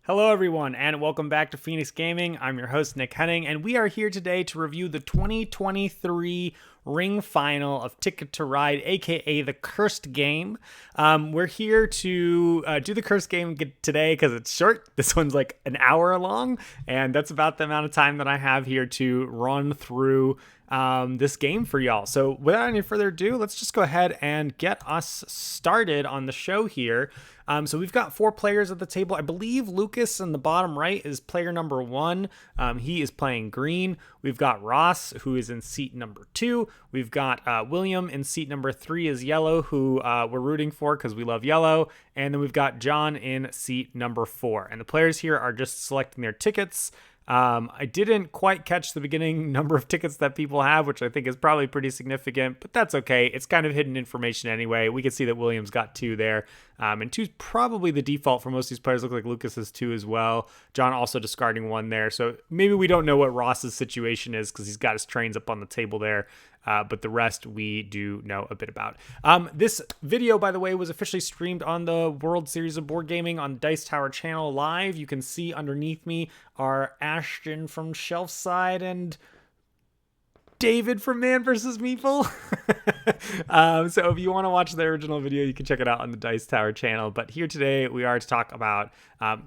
Hello everyone and welcome back to Phoenix Gaming. I'm your host Nick Henning and we are here today to review the 2023 ring final of Ticket to Ride, aka the Cursed Game. We're here to do the Cursed Game today because it's short. This one's like an hour long and that's about the amount of time that I have here to run through this game for y'all. So without any further ado, let's just go ahead and get us started on the show here. So we've got 4 players at the table. I believe Lukas in the bottom right is player number 1. He is playing green. We've got Ross, who is in seat number 2. We've got William in seat number 3 is yellow, who we're rooting for because we love yellow. And then we've got John in seat number 4. And the players here are just selecting their tickets. I didn't quite catch the beginning number of tickets that people have, which I think is probably pretty significant, but that's okay. It's kind of hidden information anyway. We can see that Williams got 2 there, and 2 is probably the default for most of these players. Look like Lukas has 2 as well. John also discarding 1 there, so maybe we don't know what Ross's situation is because he's got his trains up on the table there. But the rest we do know a bit about. This video, by the way, was officially streamed on the World Series of Board Gaming on Dice Tower channel live. You can see underneath me are Ashton from Shelfside and David from Man vs. Meeple. So if you want to watch the original video, you can check it out on the Dice Tower channel. But here today, we are to talk about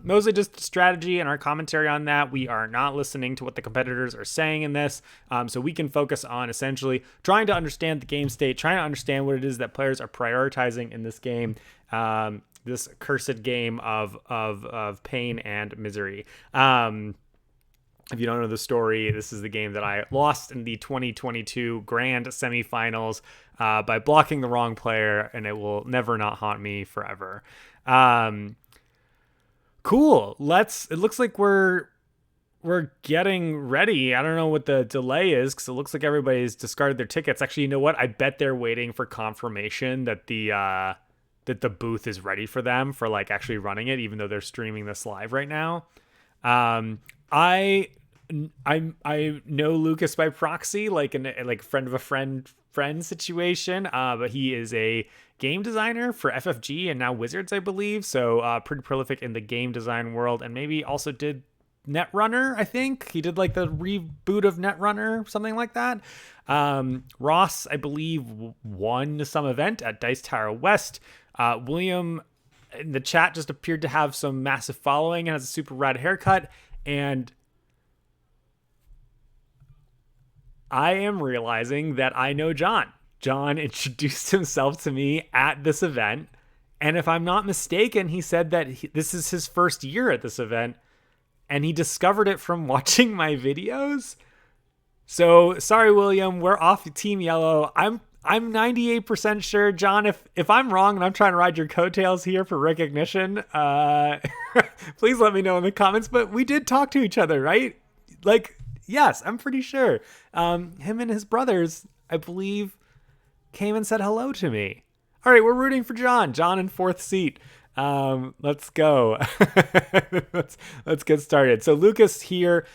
mostly just strategy and our commentary on that. We are not listening to what the competitors are saying in this. So we can focus on essentially trying to understand the game state, trying to understand what it is that players are prioritizing in this game. This cursed game of pain and misery. If you don't know the story, this is the game that I lost in the 2022 Grand Semifinals by blocking the wrong player, and it will never not haunt me forever. Cool. It looks like we're getting ready. I don't know what the delay is because it looks like everybody's discarded their tickets. Actually, you know what? I bet they're waiting for confirmation that the booth is ready for them for like actually running it, even though they're streaming this live right now. I know Lukas by proxy, like friend of a friend situation. But he is a game designer for FFG and now Wizards, I believe. So pretty prolific in the game design world, and maybe also did Netrunner. I think he did like the reboot of Netrunner, something like that. Ross, I believe, won some event at Dice Tower West. William in the chat just appeared to have some massive following and has a super rad haircut. And I am realizing that I know John. John introduced himself to me at this event. And if I'm not mistaken, he said that this is his first year at this event. And he discovered it from watching my videos. So sorry, William, we're off Team Yellow. I'm 98% sure, John, if I'm wrong and I'm trying to ride your coattails here for recognition, please let me know in the comments. But we did talk to each other, right? Like, yes, I'm pretty sure. Him and his brothers, I believe, came and said hello to me. All right, we're rooting for John. John in 4th seat. Let's go. let's get started. So Lukas here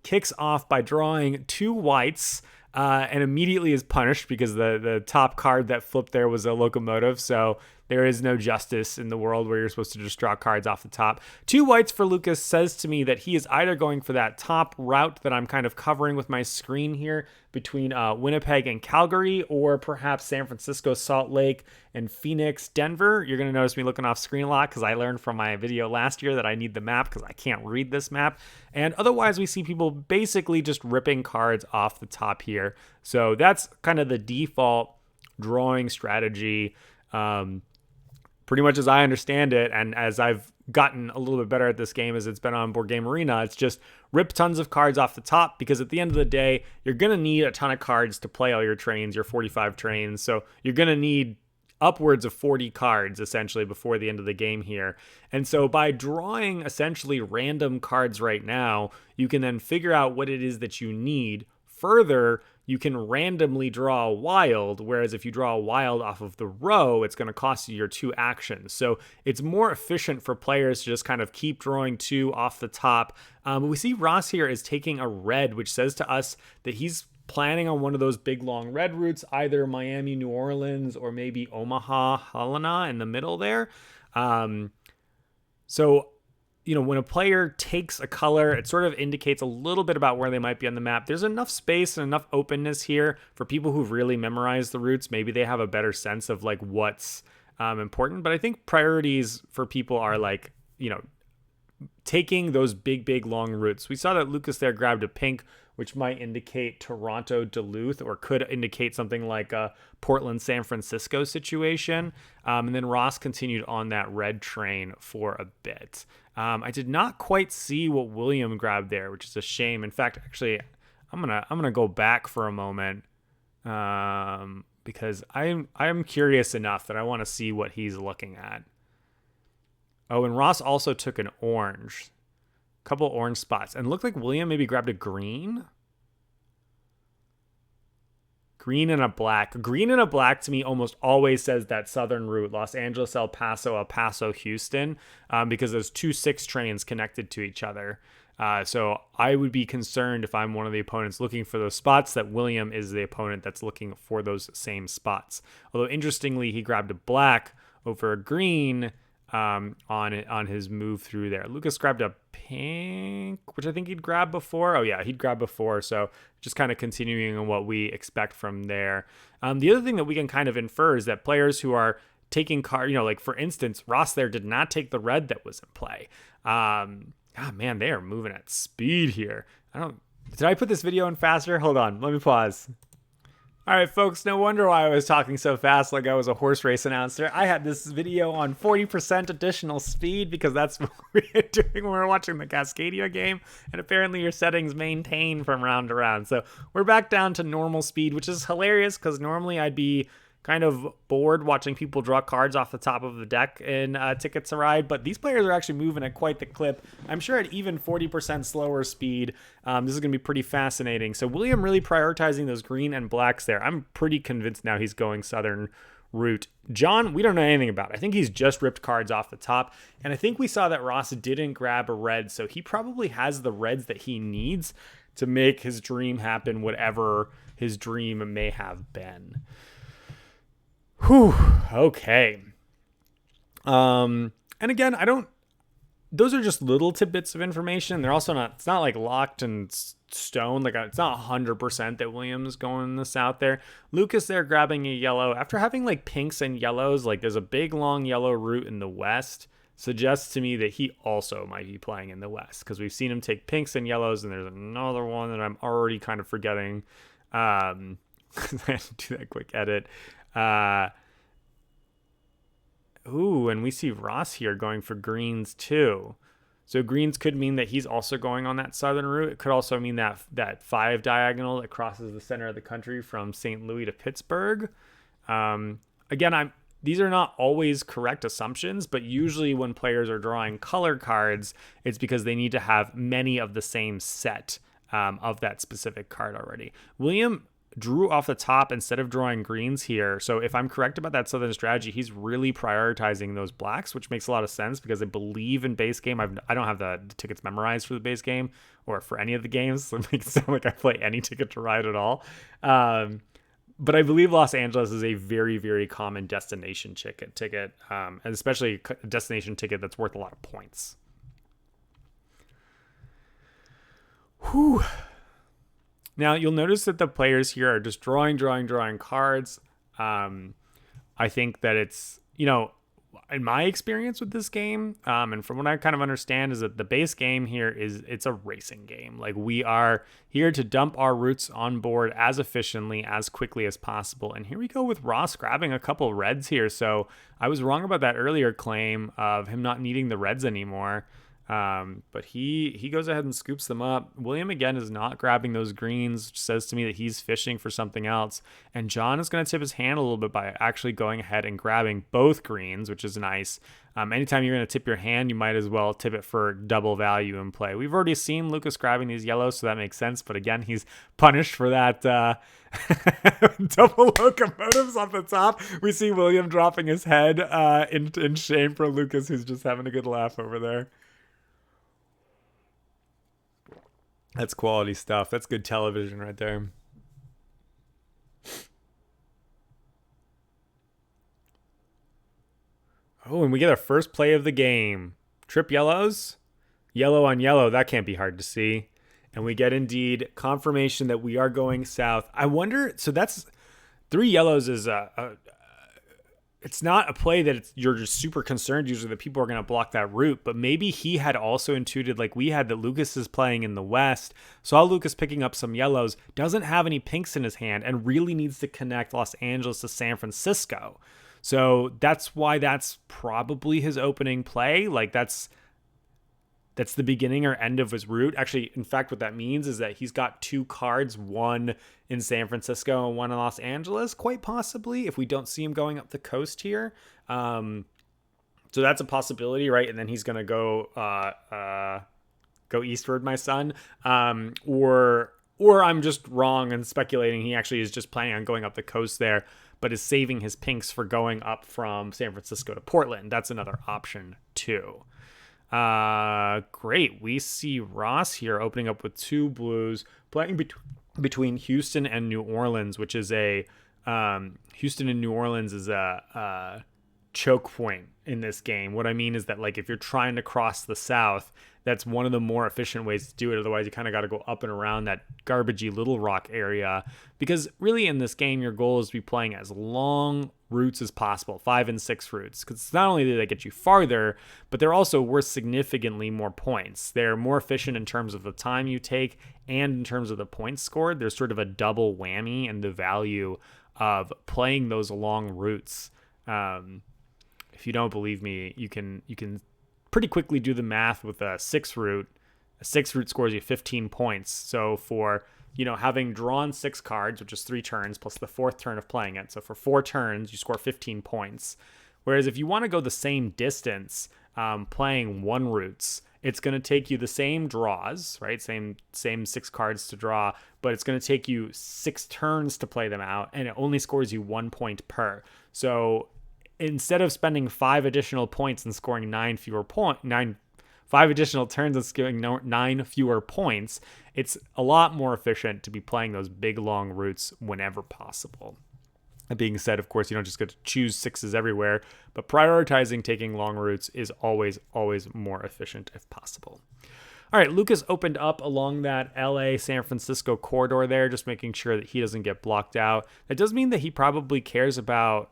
kicks off by drawing 2 whites. And immediately is punished because the top card that flipped there was a locomotive. So there is no justice in the world where you're supposed to just draw cards off the top. 2 whites for Lukas says to me that he is either going for that top route that I'm kind of covering with my screen here between Winnipeg and Calgary, or perhaps San Francisco, Salt Lake, and Phoenix, Denver. You're going to notice me looking off screen a lot because I learned from my video last year that I need the map because I can't read this map. And otherwise, we see people basically just ripping cards off the top here. So that's kind of the default drawing strategy. Pretty much as I understand it, and as I've gotten a little bit better at this game as it's been on Board Game Arena, it's just rip tons of cards off the top, because at the end of the day, you're going to need a ton of cards to play all your trains, your 45 trains. So you're going to need upwards of 40 cards essentially before the end of the game here. And so by drawing essentially random cards right now, you can then figure out what it is that you need. Further, you can randomly draw a wild, whereas if you draw a wild off of the row, it's going to cost you your 2 actions. So it's more efficient for players to just kind of keep drawing 2 off the top. We see Ross here is taking a red, which says to us that he's planning on one of those big long red routes, either Miami, New Orleans, or maybe Omaha, Helena in the middle there. So when a player takes a color, it sort of indicates a little bit about where they might be on the map. There's enough space and enough openness here for people who've really memorized the routes. Maybe they have a better sense of like what's important. But I think priorities for people are like, taking those big, long routes. We saw that Lukas there grabbed a pink, which might indicate Toronto, Duluth, or could indicate something like a Portland, San Francisco situation. And then Ross continued on that red train for a bit. I did not quite see what William grabbed there, which is a shame. In fact, actually, I'm gonna go back for a moment because I'm curious enough that I want to see what he's looking at. Oh, and Ross also took an orange. A couple orange spots. And it looked like William maybe grabbed a green. Green and a black. Green and a black to me almost always says that southern route. Los Angeles, El Paso, Houston. Because there's 2 6 trains connected to each other. So I would be concerned if I'm one of the opponents looking for those spots that William is the opponent that's looking for those same spots. Although interestingly, he grabbed a black over a green on his move through there. Lukas grabbed a pink, which I think he'd grabbed before. Oh yeah, he'd grabbed before. So just kind of continuing on what we expect from there. The other thing that we can kind of infer is that players who are taking like for instance, Ross there did not take the red that was in play. Man, they are moving at speed here. Did I put this video in faster? Hold on, let me pause. All right, folks, no wonder why I was talking so fast like I was a horse race announcer. I had this video on 40% additional speed because that's what we're doing when we're watching the Cascadia game, and apparently your settings maintain from round to round. So we're back down to normal speed, which is hilarious because normally I'd be kind of bored watching people draw cards off the top of the deck in Ticket to Ride, but these players are actually moving at quite the clip. I'm sure at even 40% slower speed, this is going to be pretty fascinating. So William really prioritizing those green and blacks there. I'm pretty convinced now he's going southern route. John, we don't know anything about. I think he's just ripped cards off the top, and I think we saw that Ross didn't grab a red, so he probably has the reds that he needs to make his dream happen, whatever his dream may have been. Whew. Okay. And again, those are just little tidbits of information. They're also it's not like locked in stone. Like it's not 100% that Williams going the south there. Lukas there grabbing a yellow after having like pinks and yellows. Like there's a big long yellow route in the west. Suggests to me that he also might be playing in the west because we've seen him take pinks and yellows, and there's another one that I'm already kind of forgetting. I had to do that quick edit. And we see Ross here going for greens too. So greens could mean that he's also going on that southern route. It could also mean that 5 diagonal that crosses the center of the country from St. Louis to Pittsburgh. Again, these are not always correct assumptions, but usually when players are drawing color cards, it's because they need to have many of the same set of that specific card already. William drew off the top instead of drawing greens here. So if I'm correct about that southern strategy, he's really prioritizing those blacks, which makes a lot of sense because I believe in base game, I don't have the tickets memorized for the base game or for any of the games. So it makes it sound like I play any Ticket to Ride at all. But I believe Los Angeles is a very, very common destination ticket, and especially a destination ticket that's worth a lot of points. Whew. Now, you'll notice that the players here are just drawing cards. I think that it's, in my experience with this game, and from what I kind of understand, is that the base game here it's a racing game. Like, we are here to dump our routes on board as efficiently, as quickly as possible. And here we go with Ross grabbing a couple reds here. So I was wrong about that earlier claim of him not needing the reds anymore. But he goes ahead and scoops them up. William again is not grabbing those greens, which says to me that he's fishing for something else. And John is going to tip his hand a little bit by actually going ahead and grabbing both greens, which is nice. Anytime you're going to tip your hand, you might as well tip it for double value in play. We've already seen Lukas grabbing these yellows, so that makes sense. But again, he's punished for that double locomotives off the top. We see William dropping his head in shame for Lukas, who's just having a good laugh over there. That's quality stuff. That's good television right there. Oh, and we get our first play of the game. Trip yellows. Yellow on yellow, that can't be hard to see. And we get indeed confirmation that we are going south. I wonder, so that's three yellows is it's not a play that you're just super concerned usually that people are going to block that route, but maybe he had also intuited like we had that Lukas is playing in the west, saw Lukas picking up some yellows, doesn't have any pinks in his hand, and really needs to connect Los Angeles to San Francisco. So that's why that's probably his opening play. Like that's the beginning or end of his route. Actually, in fact, what that means is that he's got two cards, one in San Francisco and one in Los Angeles, quite possibly, if we don't see him going up the coast here. So that's a possibility, right? And then he's going to go eastward, my son. Or I'm just wrong and speculating he actually is just planning on going up the coast there, but is saving his pinks for going up from San Francisco to Portland. That's another option too. Great. We see Ross here opening up with two blues, playing between Houston and New Orleans, which is Houston and New Orleans is a choke point in this game. What I mean is that like if you're trying to cross the South, that's one of the more efficient ways to do it. Otherwise, you kind of got to go up and around that garbagey Little Rock area, because really in this game, your goal is to be playing as long routes as possible, 5 and 6 routes, because not only do they get you farther, but they're also worth significantly more points. They're more efficient in terms of the time you take and in terms of the points scored. There's sort of a double whammy in the value of playing those long routes. If you don't believe me, you can pretty quickly do the math with a 6 route. A 6 route scores you 15 points. So for, having drawn 6 cards, which is 3 turns plus the 4th turn of playing it. So for 4 turns, you score 15 points. Whereas if you want to go the same distance, playing 1 routes, it's going to take you the same draws, right? Same 6 cards to draw, but it's going to take you 6 turns to play them out, and it only scores you 1 point per. So instead of spending 5 additional points and scoring 5 additional turns and scoring 9 fewer points, it's a lot more efficient to be playing those big long routes whenever possible. That being said, of course, you don't just get to choose 6s everywhere, but prioritizing taking long routes is always more efficient if possible. All right, Lukas opened up along that LA San Francisco corridor there, just making sure that he doesn't get blocked out. That does mean that he probably cares about,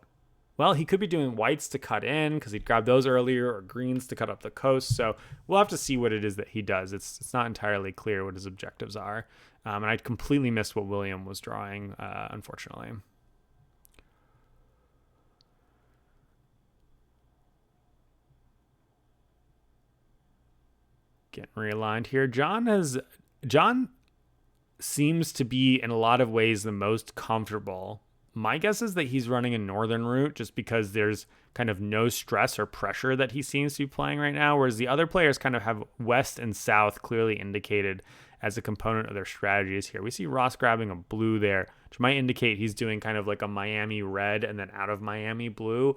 well, he could be doing whites to cut in because he'd grabbed those earlier, or greens to cut up the coast. So we'll have to see what it is that he does. It's not entirely clear what his objectives are. And I completely missed what William was drawing, unfortunately. Getting realigned here. John seems to be in a lot of ways the most comfortable. My guess is that he's running a northern route just because there's kind of no stress or pressure that he seems to be playing right now, whereas the other players kind of have west and south clearly indicated as a component of their strategies here. We see Ross grabbing a blue there, which might indicate he's doing kind of like a Miami red and then out of Miami blue,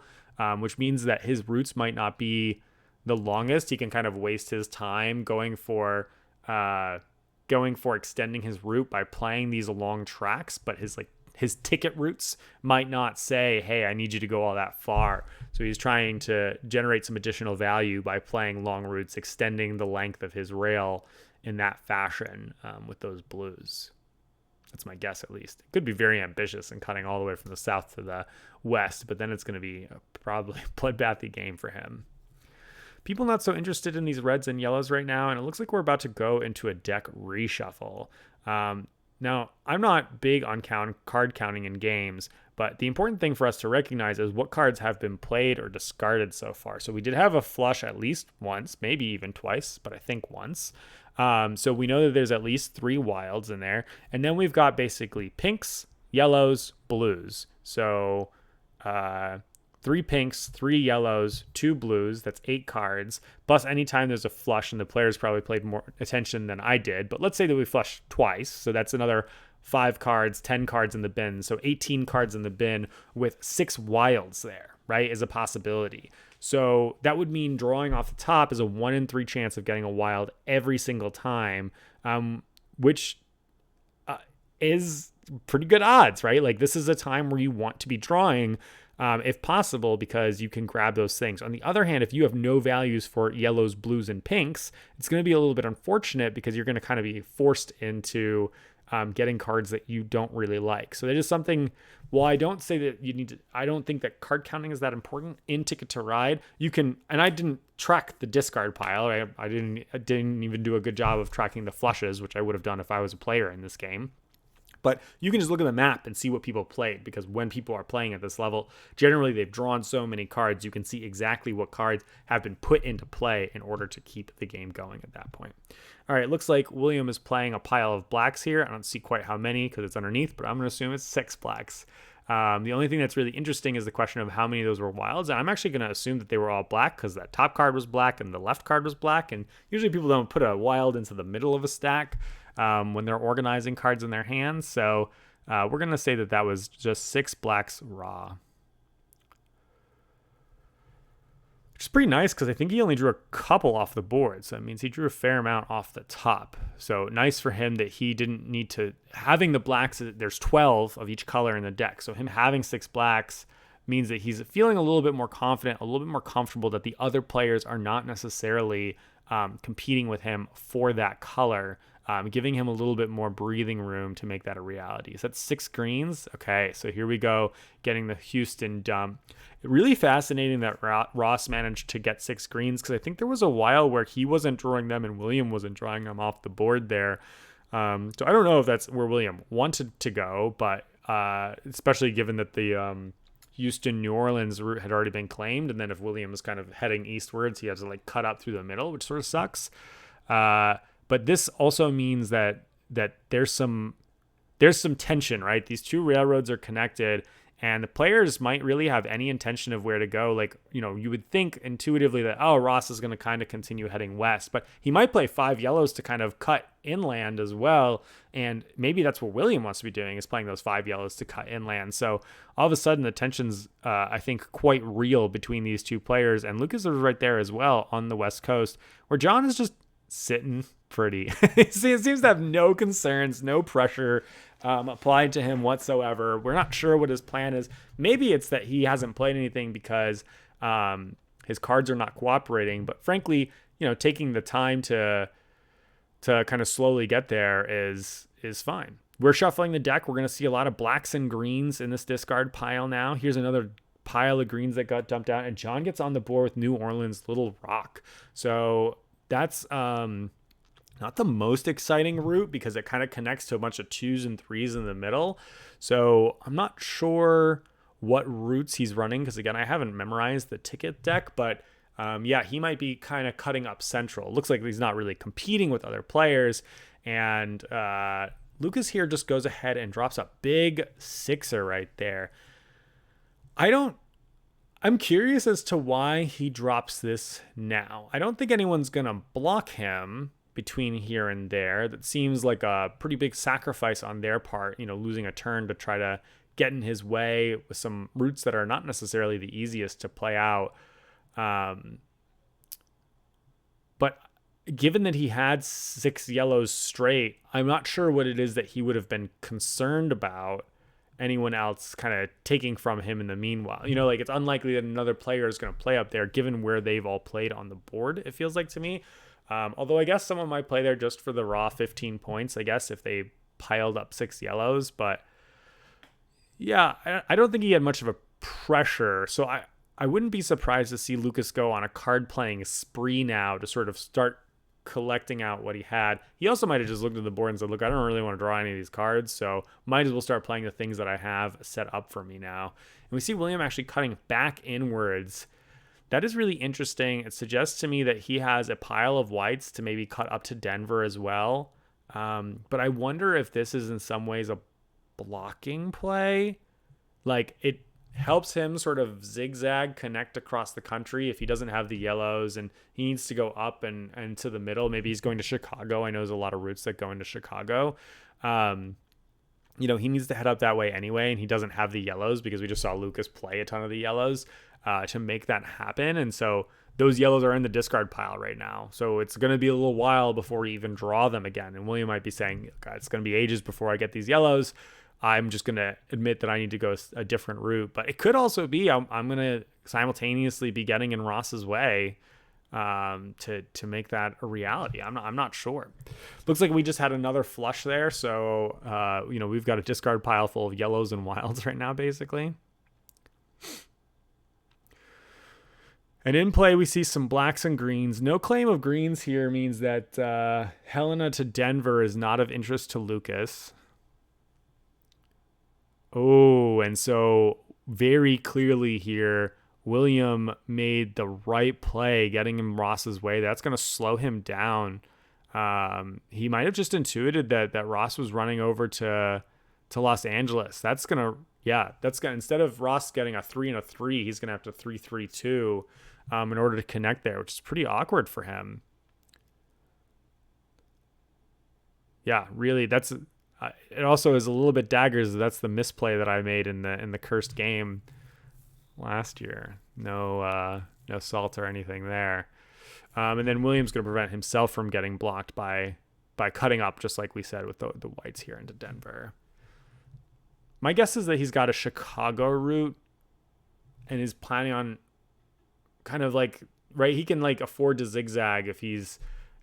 which means that his routes might not be the longest. He can kind of waste his time going for extending his route by playing these long tracks, but his ticket routes might not say, hey, I need you to go all that far. So he's trying to generate some additional value by playing long routes, extending the length of his rail in that fashion with those blues. That's my guess, at least. It could be very ambitious and cutting all the way from the south to the west, but then it's going to be probably a bloodbathy game for him. People not so interested in these reds and yellows right now, and it looks like we're about to go into a deck reshuffle. Now, I'm not big on card counting in games, but the important thing for us to recognize is what cards have been played or discarded so far. So we did have a flush at least once, maybe even twice, but I think once. So we know that there's at least 3 wilds in there. And then we've got basically pinks, yellows, blues. So 3 pinks, 3 yellows, 2 blues. That's 8 cards. Plus, anytime there's a flush, and the players probably played more attention than I did. But let's say that we flushed twice. So that's another 5 cards, 10 cards in the bin. So 18 cards in the bin with 6 wilds there, right, is a possibility. So that would mean drawing off the top is a 1 in 3 chance of getting a wild every single time, which is pretty good odds, right? Like, this is a time where you want to be drawing if possible, because you can grab those things. On the other hand, if you have no values for yellows, blues, and pinks, it's going to be a little bit unfortunate because you're going to kind of be forced into getting cards that you don't really like. So that is something. While I don't say that you need to, I don't think that card counting is that important in Ticket to Ride. You can, and I didn't track the discard pile. I didn't even do a good job of tracking the flushes, which I would have done if I was a player in this game. But you can just look at the map and see what people played, because when people are playing at this level, generally they've drawn so many cards, you can see exactly what cards have been put into play in order to keep the game going at that point. All right, it looks like William is playing a pile of blacks here. I don't see quite how many because it's underneath, but I'm going to assume it's 6 blacks. The only thing that's really interesting is the question of how many of those were wilds. And I'm actually going to assume that they were all black because that top card was black and the left card was black. And usually people don't put a wild into the middle of a stack when they're organizing cards in their hands. So we're going to say that that was just 6 blacks raw. Which is pretty nice because I think he only drew a couple off the board. So that means he drew a fair amount off the top. So nice for him that he didn't need to, having the blacks, there's 12 of each color in the deck. So him having 6 blacks means that he's feeling a little bit more confident, a little bit more comfortable that the other players are not necessarily competing with him for that color, giving him a little bit more breathing room to make that a reality. So that's 6 greens. Okay, so here we go, getting the Houston dump. Really fascinating that Ross managed to get 6 greens, because I think there was a while where he wasn't drawing them and William wasn't drawing them off the board there. So I don't know if that's where William wanted to go, but especially given that the Houston, New Orleans route had already been claimed, and then if William was kind of heading eastwards, he has to like cut up through the middle, which sort of sucks. But this also means that there's some tension, right? These two railroads are connected, and the players might really have any intention of where to go. Like, you know, you would think intuitively that, oh, Ross is going to kind of continue heading west, but he might play 5 yellows to kind of cut inland as well. And maybe that's what William wants to be doing, is playing those 5 yellows to cut inland. So all of a sudden the tension's, I think, quite real between these two players. And Lukas is right there as well on the West Coast, where John is just sitting pretty. It seems to have no concerns, no pressure applied to him whatsoever. We're not sure what his plan is. Maybe it's that he hasn't played anything because his cards are not cooperating. But frankly, you know, taking the time to kind of slowly get there is fine. We're shuffling the deck. We're going to see a lot of blacks and greens in this discard pile now. Here's another pile of greens that got dumped out, and John gets on the board with New Orleans Little Rock. So that's not the most exciting route because it kind of connects to a bunch of 2s and 3s in the middle. So I'm not sure what routes he's running because, again, I haven't memorized the ticket deck, but yeah, he might be kind of cutting up central. It looks like he's not really competing with other players. And Lukas here just goes ahead and drops a big 6er right there. I'm curious as to why he drops this now. I don't think anyone's going to block him between here and there. That seems like a pretty big sacrifice on their part, you know, losing a turn to try to get in his way with some routes that are not necessarily the easiest to play out. But given that he had 6 yellows straight, I'm not sure what it is that he would have been concerned about anyone else kind of taking from him in the meanwhile. You know, like, it's unlikely that another player is going to play up there given where they've all played on the board, it feels like to me. Although I guess someone might play there just for the raw 15 points, I guess, if they piled up 6 yellows. But yeah, I don't think he had much of a pressure. So I wouldn't be surprised to see Lukas go on a card playing spree now to sort of start collecting out what he had. He also might have just looked at the board and said, look, I don't really want to draw any of these cards, so might as well start playing the things that I have set up for me now. And we see William actually cutting back inwards. That is really interesting. It suggests to me that he has a pile of whites to maybe cut up to Denver as well. But I wonder if this is in some ways a blocking play. Like, it helps him sort of zigzag connect across the country if he doesn't have the yellows and he needs to go up and to the middle. Maybe he's going to Chicago. I know there's a lot of routes that go into Chicago. You know, he needs to head up that way anyway, and he doesn't have the yellows because we just saw Lukas play a ton of the yellows to make that happen. And so those yellows are in the discard pile right now. So it's going to be a little while before we even draw them again. And William might be saying, God, it's going to be ages before I get these yellows. I'm just going to admit that I need to go a different route. But it could also be I'm going to simultaneously be getting in Ross's way to make that a reality. I'm not sure. Looks like we just had another flush there. So, we've got a discard pile full of yellows and wilds right now, basically. And in play, we see some blacks and greens. No claim of greens here means that Helena to Denver is not of interest to Lukas. Oh, and so very clearly here, William made the right play, getting him Ross's way. That's going to slow him down. He might have just intuited that Ross was running over to Los Angeles. That's going to, instead of Ross getting a 3 and a 3, he's going to have to 3-3-2 in order to connect there, which is pretty awkward for him. Yeah, really, it also is a little bit daggers. That's the misplay that I made in the cursed game last year. No salt or anything there. And then William's going to prevent himself from getting blocked by cutting up, just like we said with the whites here into Denver. My guess is that he's got a Chicago route and is planning on kind of like, right, he can like afford to zigzag if he's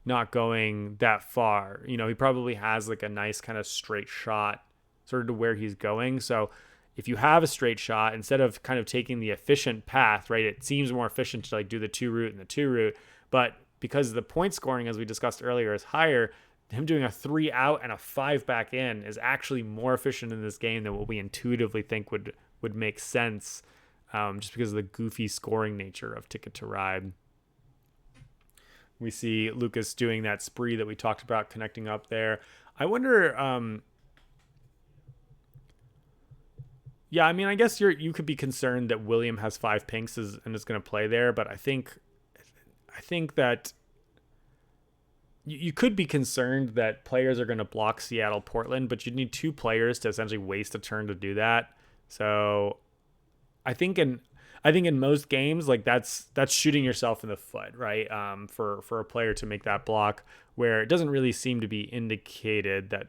not going that far. He probably has like a nice kind of straight shot sort of to where he's going. So if you have a straight shot, instead of kind of taking the efficient path, right, it seems more efficient to like do the 2 route and the 2 route. But because the point scoring, as we discussed earlier, is higher, him doing a 3 out and a 5 back in is actually more efficient in this game than what we intuitively think would make sense, just because of the goofy scoring nature of Ticket to Ride. We see Lukas doing that spree that we talked about, connecting up there. I wonder, I guess you could be concerned that William has 5 pinks and is going to play there, but I think that you could be concerned that players are going to block Seattle, Portland, but you need 2 players to essentially waste a turn to do that. So I think in most games, like that's shooting yourself in the foot, right? For a player to make that block, where it doesn't really seem to be indicated that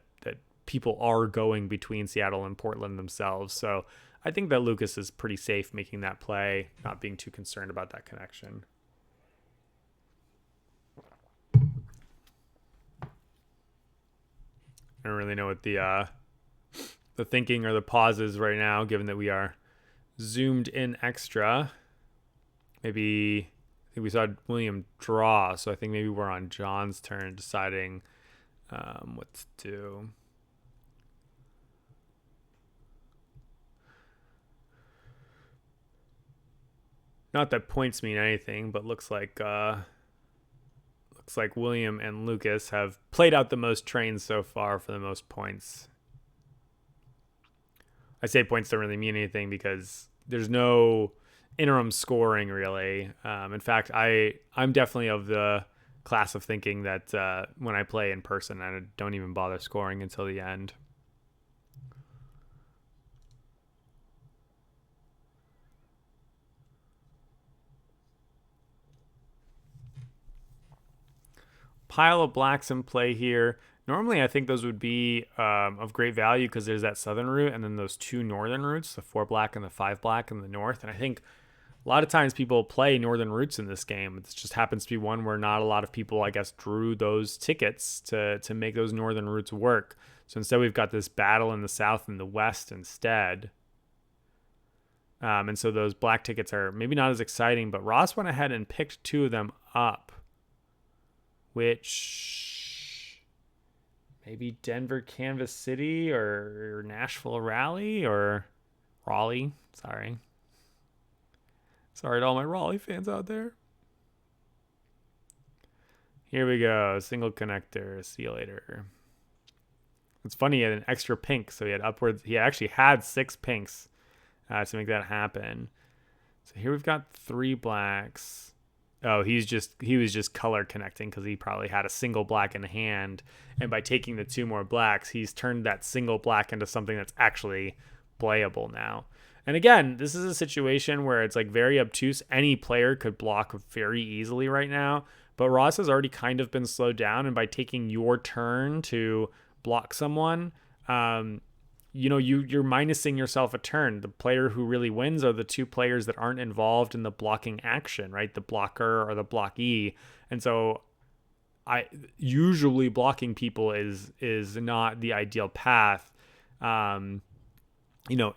people are going between Seattle and Portland themselves. So I think that Lukas is pretty safe making that play, not being too concerned about that connection. I don't really know what the thinking or the pause is right now, given that we are zoomed in extra. Maybe I think we saw William draw, so I think maybe we're on John's turn deciding what to do. Not that points mean anything, but looks like William and Lukas have played out the most trains so far for the most points. I say points don't really mean anything because there's no interim scoring really. In fact, I'm definitely of the class of thinking that when I play in person, I don't even bother scoring until the end. Pile of blacks in play here. Normally, I think those would be of great value because there's that southern route and then those 2 northern routes, the 4 black and the 5 black in the north. And I think a lot of times people play northern routes in this game. It just happens to be one where not a lot of people, I guess, drew those tickets to make those northern routes work. So instead, we've got this battle in the south and the west instead. And so those black tickets are maybe not as exciting, but Ross went ahead and picked 2 of them up, which maybe Denver, Kansas City, or Nashville Raleigh, or Raleigh. Sorry to all my Raleigh fans out there. Here we go. Single connector. See you later. It's funny, he had an extra pink, so he actually had 6 pinks to make that happen. So here we've got 3 blacks. Oh, he was just color connecting because he probably had a single black in hand, and by taking the 2 more blacks, he's turned that single black into something that's actually playable now. And again, this is a situation where it's like very obtuse. Any player could block very easily right now, but Ross has already kind of been slowed down, and by taking your turn to block someone, you're minusing yourself a turn. The player who really wins are the two players that aren't involved in the blocking action, right? The blocker or the blockee. And so I usually blocking people is not the ideal path.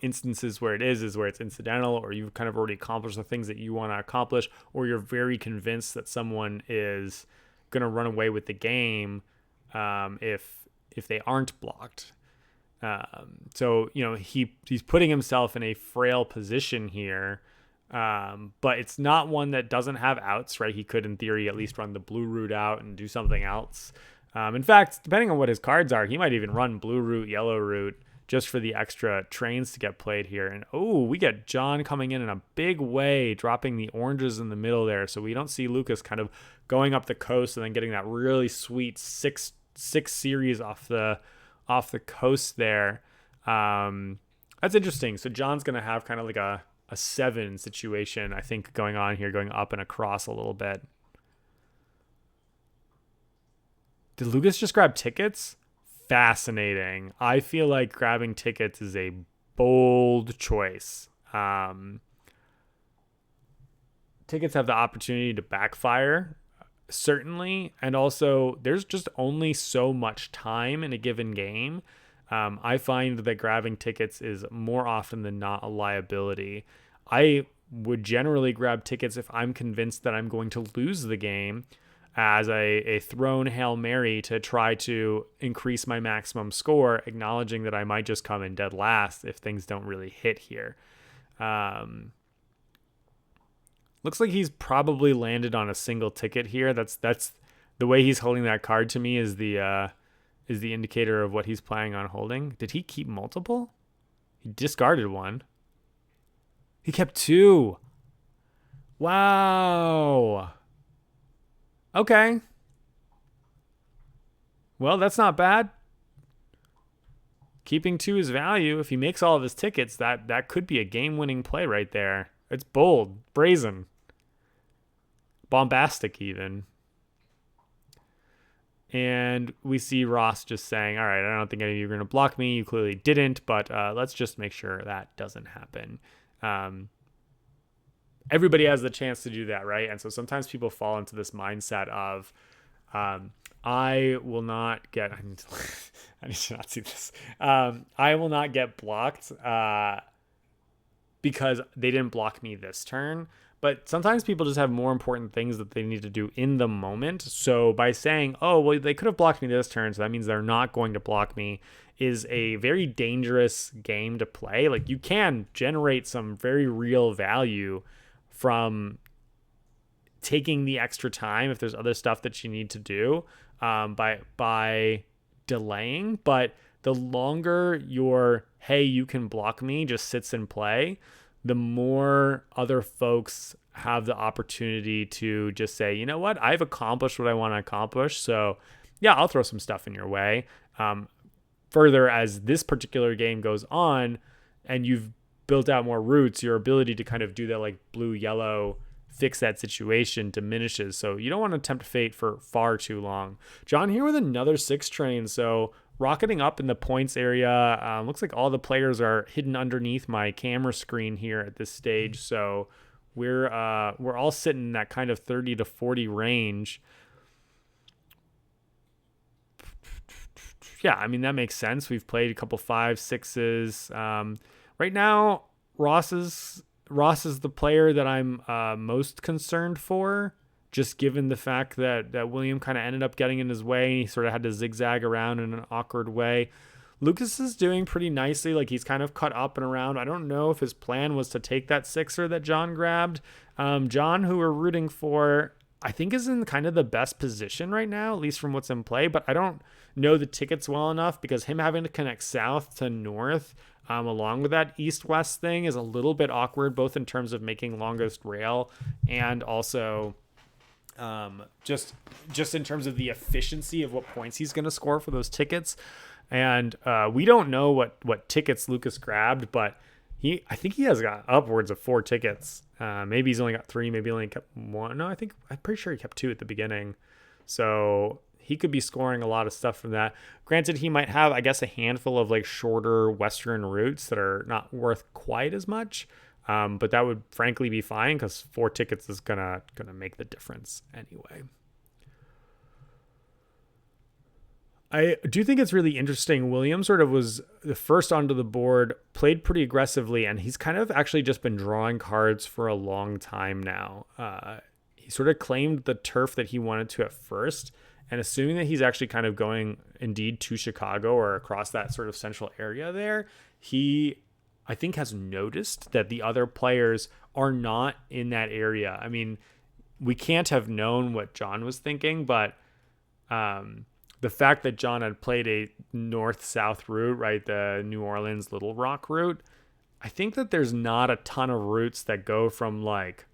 Instances where it is where it's incidental, or you've kind of already accomplished the things that you want to accomplish, or you're very convinced that someone is going to run away with the game if they aren't blocked. So he's putting himself in a frail position here, but it's not one that doesn't have outs, right? He could, in theory, at least run the blue route out and do something else. In fact, depending on what his cards are, he might even run blue route, yellow route, just for the extra trains to get played here. And we get John coming in a big way, dropping the oranges in the middle there, so we don't see Lukas kind of going up the coast and then getting that really sweet six series off the coast there. That's interesting. So John's gonna have kind of like a 7 situation, I think, going on here, going up and across a little bit. Did Lukas just grab tickets? Fascinating. I feel like grabbing tickets is a bold choice. Tickets have the opportunity to backfire, certainly, and also there's just only so much time in a given game. I find that grabbing tickets is more often than not a liability. I would generally grab tickets if I'm convinced that I'm going to lose the game, as a thrown Hail Mary to try to increase my maximum score, acknowledging that I might just come in dead last if things don't really hit here. Looks like he's probably landed on a single ticket here. That's the way he's holding that card to me is the indicator of what he's planning on holding. Did he keep multiple? He discarded one. He kept 2. Wow. Okay. Well, that's not bad. Keeping 2 is value. If he makes all of his tickets, that could be a game-winning play right there. It's bold, brazen, bombastic even. And we see Ross just saying, all right, I don't think any of you are going to block me. You clearly didn't, but let's just make sure that doesn't happen. Everybody has the chance to do that, right? And so sometimes people fall into this mindset of, I will not get, I need to not see this. I will not get blocked because they didn't block me this turn. But sometimes people just have more important things that they need to do in the moment. So by saying, oh, well, they could have blocked me this turn, so that means they're not going to block me, is a very dangerous game to play. Like, you can generate some very real value from taking the extra time if there's other stuff that you need to do by delaying. But the longer your, hey, you can block me, just sits in play, the more other folks have the opportunity to just say, you know what, I've accomplished what I want to accomplish. So yeah, I'll throw some stuff in your way. Further, as this particular game goes on and you've built out more routes, your ability to kind of do that like blue, yellow, fix that situation diminishes. So you don't want to tempt fate for far too long. John here with another 6 train. So rocketing up in the points area. Looks like all the players are hidden underneath my camera screen here at this stage. So we're all sitting in that kind of 30 to 40 range. Yeah, I mean, that makes sense. We've played a couple 5, 6s. Right now, Ross is the player that I'm most concerned for, just given the fact that William kind of ended up getting in his way. He sort of had to zigzag around in an awkward way. Lukas is doing pretty nicely. Like, he's kind of cut up and around. I don't know if his plan was to take that 6er that John grabbed. John, who we're rooting for, I think is in kind of the best position right now, at least from what's in play, but I don't know the tickets well enough, because him having to connect south to north along with that east-west thing is a little bit awkward, both in terms of making longest rail and also just in terms of the efficiency of what points he's going to score for those tickets. And we don't know what tickets Lukas grabbed, but I think he has got upwards of 4 tickets. Maybe he's only got 3, maybe only kept 1. No, I'm pretty sure he kept 2 at the beginning. So he could be scoring a lot of stuff from that. Granted, he might have, I guess, a handful of like shorter Western routes that are not worth quite as much. But that would frankly be fine because 4 tickets is gonna make the difference anyway. I do think it's really interesting. Williams sort of was the first onto the board, played pretty aggressively, and he's kind of actually just been drawing cards for a long time now. He sort of claimed the turf that he wanted to at first, and assuming that he's actually kind of going indeed to Chicago or across that sort of central area there, he, I think, has noticed that the other players are not in that area. I mean, we can't have known what John was thinking, but the fact that John had played a north-south route, right, the New Orleans Little Rock route, I think that there's not a ton of routes that go from like,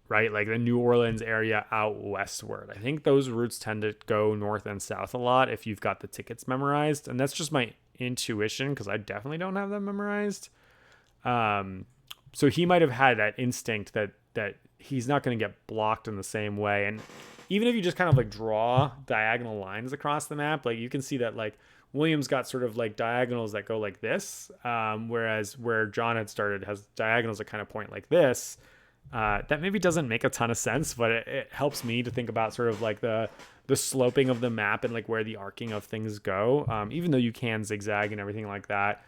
right, like the New Orleans area out westward. I think those routes tend to go north and south a lot if you've got the tickets memorized, and that's just my intuition because I definitely don't have them memorized. So he might have had that instinct that he's not going to get blocked in the same way. And even if you just kind of like draw diagonal lines across the map, like you can see that like Williams got sort of like diagonals that go like this, whereas where John had started has diagonals that kind of point like this. That maybe doesn't make a ton of sense, but it helps me to think about sort of like the sloping of the map and like where the arcing of things go. Even though you can zigzag and everything like that,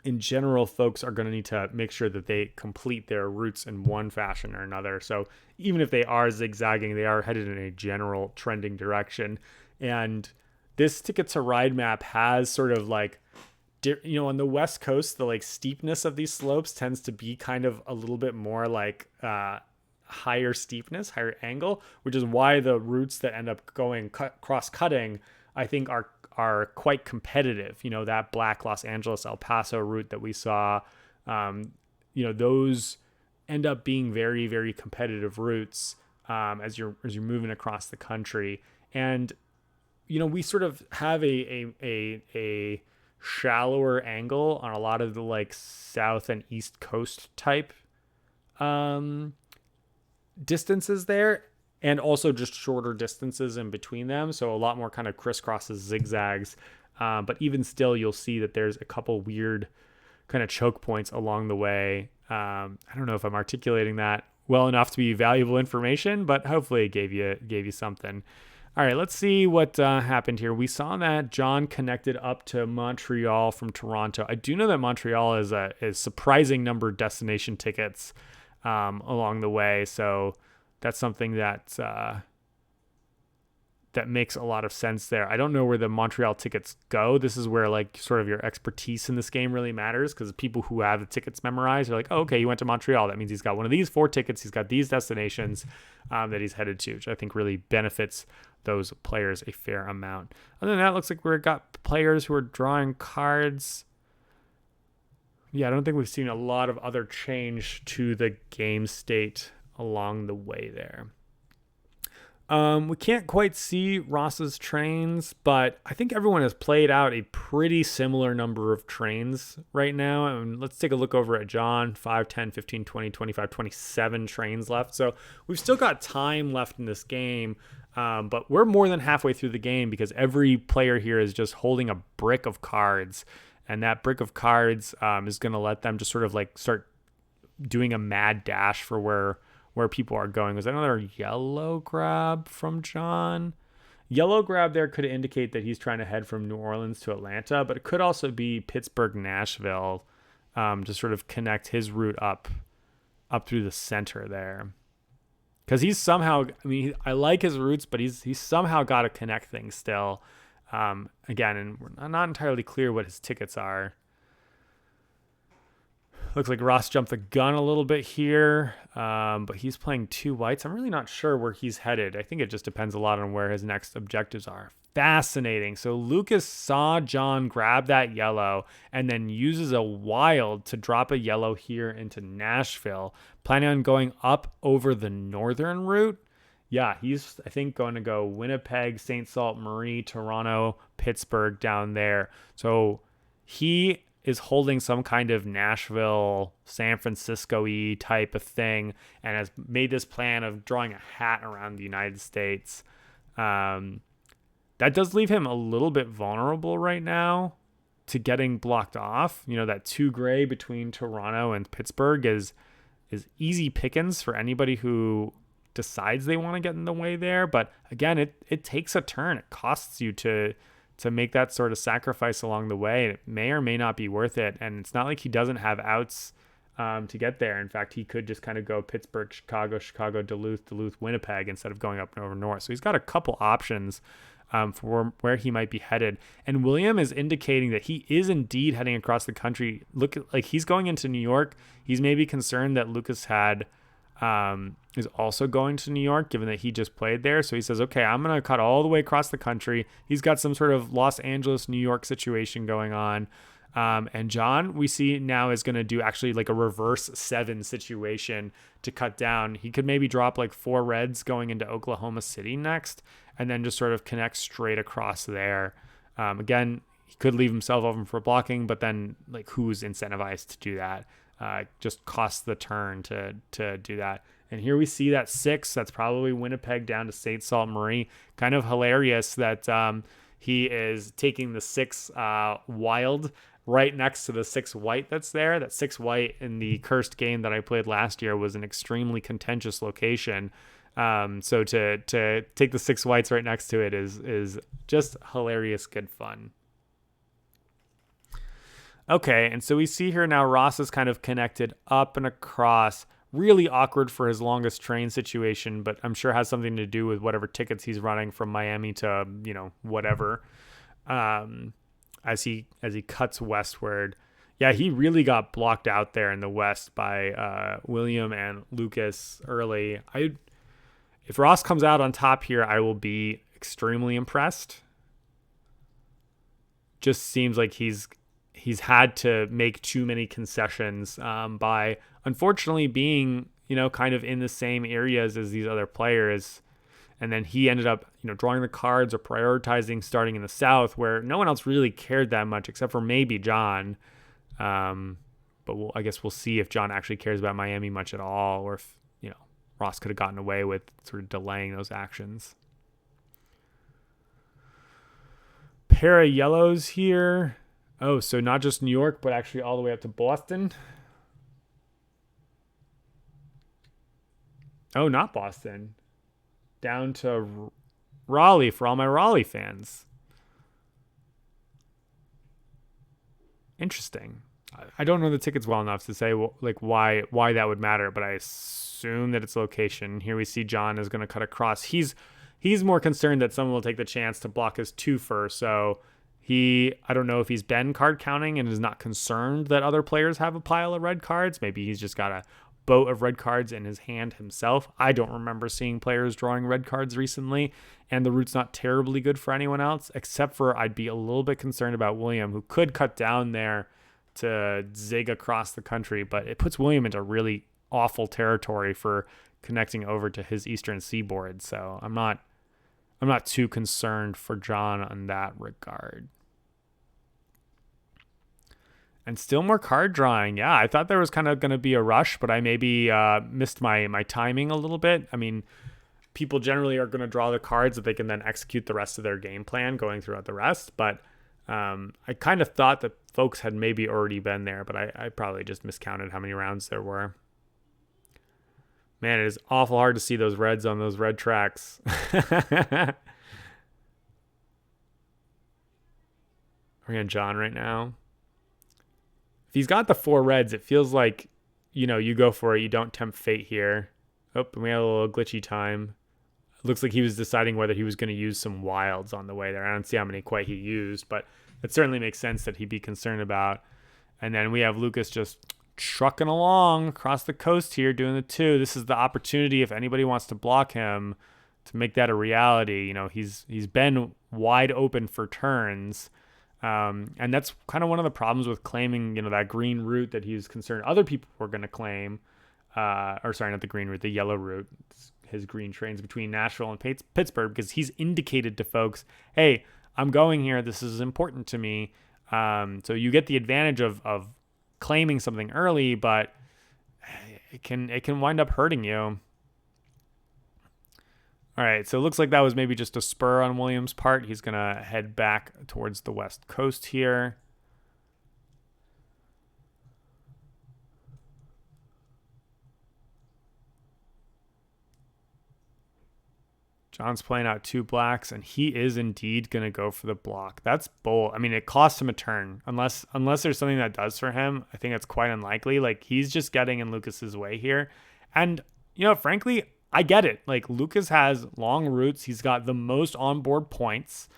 in general, folks are going to need to make sure that they complete their routes in one fashion or another. So even if they are zigzagging, they are headed in a general trending direction. And this Ticket to Ride map has sort of like, you know, on the West Coast, the like steepness of these slopes tends to be kind of a little bit more like higher steepness, higher angle, which is why the routes that end up going cross-cutting, I think, are quite competitive. You know, that Black Los Angeles El Paso route that we saw, you know, those end up being very, very competitive routes as you're moving across the country. And you know, we sort of have a shallower angle on a lot of the like south and east coast type distances there, and also just shorter distances in between them. So a lot more kind of crisscrosses, zigzags. But even still, you'll see that there's a couple weird kind of choke points along the way. I don't know if I'm articulating that well enough to be valuable information, but hopefully it gave you something. All right, let's see what happened here. We saw that John connected up to Montreal from Toronto. I do know that Montreal is a surprising number of destination tickets along the way, so that's something that makes a lot of sense there. I don't know where the Montreal tickets go. This is where like sort of your expertise in this game really matters, because people who have the tickets memorized are like, oh, okay, he went to Montreal. That means he's got one of these 4 tickets. He's got these destinations that he's headed to, which I think really benefits those players a fair amount. Other than that, it looks like we've got players who are drawing cards. Yeah, I don't think we've seen a lot of other change to the game state along the way there. We can't quite see Ross's trains, but I think everyone has played out a pretty similar number of trains right now. And let's take a look over at John. 5, 10, 15, 20, 25, 27 trains left. So we've still got time left in this game, but we're more than halfway through the game because every player here is just holding a brick of cards. And that brick of cards is going to let them just sort of like start doing a mad dash for where people are going. Was that another yellow grab from John? Yellow grab there could indicate that he's trying to head from New Orleans to Atlanta, but it could also be Pittsburgh, Nashville, to sort of connect his route up through the center there. Because he's somehow, I mean, I like his routes, but he's somehow got to connect things still. Again, and we're not entirely clear what his tickets are. Looks like Ross jumped the gun a little bit here, but he's playing 2 whites. I'm really not sure where he's headed. I think it just depends a lot on where his next objectives are. Fascinating. So Lukas saw John grab that yellow and then uses a wild to drop a yellow here into Nashville, planning on going up over the northern route. Yeah, he's, I think, going to go Winnipeg, St. Sault Marie, Toronto, Pittsburgh down there. So he is holding some kind of Nashville, San Francisco-y type of thing and has made this plan of drawing a hat around the United States. That does leave him a little bit vulnerable right now to getting blocked off. That 2 gray between Toronto and Pittsburgh is easy pickings for anybody who decides they want to get in the way there. But again, it takes a turn. It costs you to make that sort of sacrifice along the way. And it may or may not be worth it. And it's not like he doesn't have outs to get there. In fact, he could just kind of go Pittsburgh, Chicago, Duluth, Winnipeg instead of going up over north. So he's got a couple options for where he might be headed. And William is indicating that he is indeed heading across the country. Look, like he's going into New York. He's maybe concerned that Lukas is also going to New York, given that he just played there. So he says, okay, I'm going to cut all the way across the country. He's got some sort of Los Angeles, New York situation going on. And John, we see now, is going to do actually like a reverse 7 situation to cut down. He could maybe drop like 4 reds going into Oklahoma City next, and then just sort of connect straight across there. Again, he could leave himself open for blocking, but then like who's incentivized to do that? Just costs the turn to do that. And here we see that 6. That's probably Winnipeg down to Saint Sault Marie. Kind of hilarious that he is taking the 6 wild right next to the 6 white that's there. That 6 white in the cursed game that I played last year was an extremely contentious location. So to take the 6 whites right next to it is just hilarious, good fun. Okay, and so we see here now Ross is kind of connected up and across. Really awkward for his longest train situation, but I'm sure has something to do with whatever tickets he's running from Miami to, whatever. As he cuts westward. Yeah, he really got blocked out there in the west by William and Lukas early. If Ross comes out on top here, I will be extremely impressed. Just seems like he's had to make too many concessions by unfortunately being, kind of in the same areas as these other players. And then he ended up, drawing the cards or prioritizing starting in the South where no one else really cared that much except for maybe John. But I guess we'll see if John actually cares about Miami much at all, or if, Ross could have gotten away with sort of delaying those actions. Pair of yellows here. Oh, so not just New York, but actually all the way up to Boston. Oh, not Boston. Down to Raleigh for all my Raleigh fans. Interesting. I don't know the tickets well enough to say why that would matter, but I assume that it's location. Here we see John is going to cut across. He's more concerned that someone will take the chance to block his 2-fer. So I don't know if he's been card counting and is not concerned that other players have a pile of red cards. Maybe he's just got a boat of red cards in his hand himself. I don't remember seeing players drawing red cards recently, and the route's not terribly good for anyone else, except for I'd be a little bit concerned about William, who could cut down there to zig across the country, but it puts William into really awful territory for connecting over to his eastern seaboard. So I'm not too concerned for John on that regard. And still more card drawing. Yeah, I thought there was kind of going to be a rush, but I maybe missed my timing a little bit. I mean, people generally are going to draw the cards that they can then execute the rest of their game plan going throughout the rest. But I kind of thought that folks had maybe already been there, but I probably just miscounted how many rounds there were. Man, it is awful hard to see those reds on those red tracks. We're in John right now. If he's got the 4 reds, it feels like, you go for it. You don't tempt fate here. Oh, and we had a little glitchy time. It looks like he was deciding whether he was going to use some wilds on the way there. I don't see how many quite he used, but it certainly makes sense that he'd be concerned about. And then we have Lukas just trucking along across the coast here doing the 2. This is the opportunity if anybody wants to block him to make that a reality. He's been wide open for turns. And that's kind of one of the problems with claiming, that green route that he was concerned other people were going to claim, or sorry, not the green route, the yellow route, his green trains between Nashville and Pittsburgh, because he's indicated to folks, hey, I'm going here. This is important to me. So you get the advantage of claiming something early, but it can wind up hurting you. All right, so it looks like that was maybe just a spur on Williams' part. He's going to head back towards the west coast here. John's playing out 2 blacks, and he is indeed going to go for the block. That's bold. I mean, it costs him a turn. Unless there's something that does for him, I think it's quite unlikely. Like, he's just getting in Lucas's way here. And, frankly, I get it. Like, Lukas has long routes. He's got the most onboard points.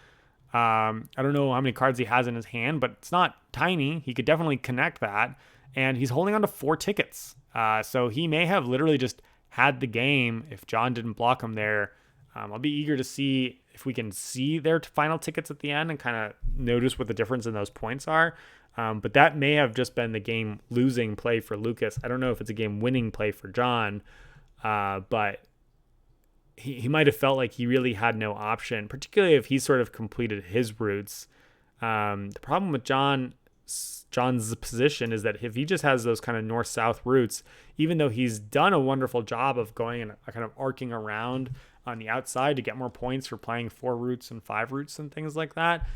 I don't know how many cards he has in his hand, but it's not tiny. He could definitely connect that. And he's holding on to 4 tickets. So he may have literally just had the game if John didn't block him there. I'll be eager to see if we can see their final tickets at the end and kind of notice what the difference in those points are. But that may have just been the game losing play for Lukas. I don't know if it's a game winning play for John, but he might have felt like he really had no option, particularly if he sort of completed his routes. The problem with John's position is that if he just has those kind of north-south routes, even though he's done a wonderful job of going and kind of arcing around on the outside to get more points for playing 4 routes and 5 routes and things like that,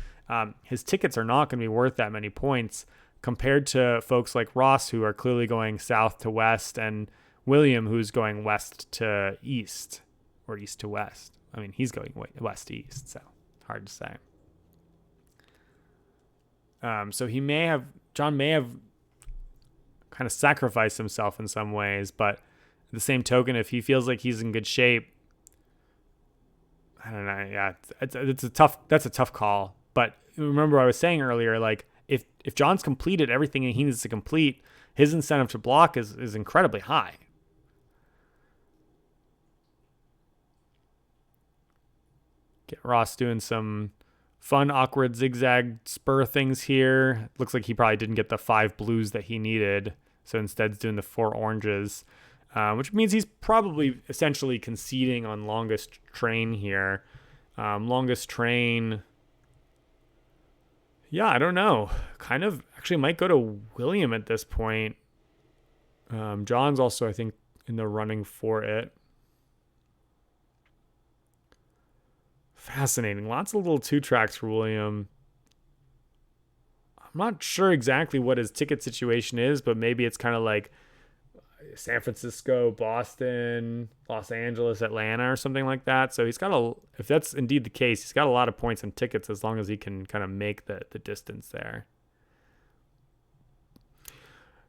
his tickets are not going to be worth that many points compared to folks like Ross, who are clearly going south to west, and William, who's going west to east or east to west. I mean, he's going west to east, so hard to say. So John may have kind of sacrificed himself in some ways, but at the same token, if he feels like he's in good shape, I don't know. Yeah, that's a tough call. But remember, I was saying earlier, like if John's completed everything he needs to complete, his incentive to block is incredibly high. Get Ross doing some fun, awkward zigzag spur things here. Looks like he probably didn't get the 5 blues that he needed, so instead he's doing the 4 oranges. Which means he's probably essentially conceding on longest train here. Longest train, yeah, I don't know. Kind of actually might go to William at this point. John's also, I think, in the running for it. Fascinating. Lots of little 2 tracks for William. I'm not sure exactly what his ticket situation is, but maybe it's kind of like San Francisco, Boston, Los Angeles, Atlanta, or something like that. So he's got if that's indeed the case, he's got a lot of points and tickets as long as he can kind of make the distance there.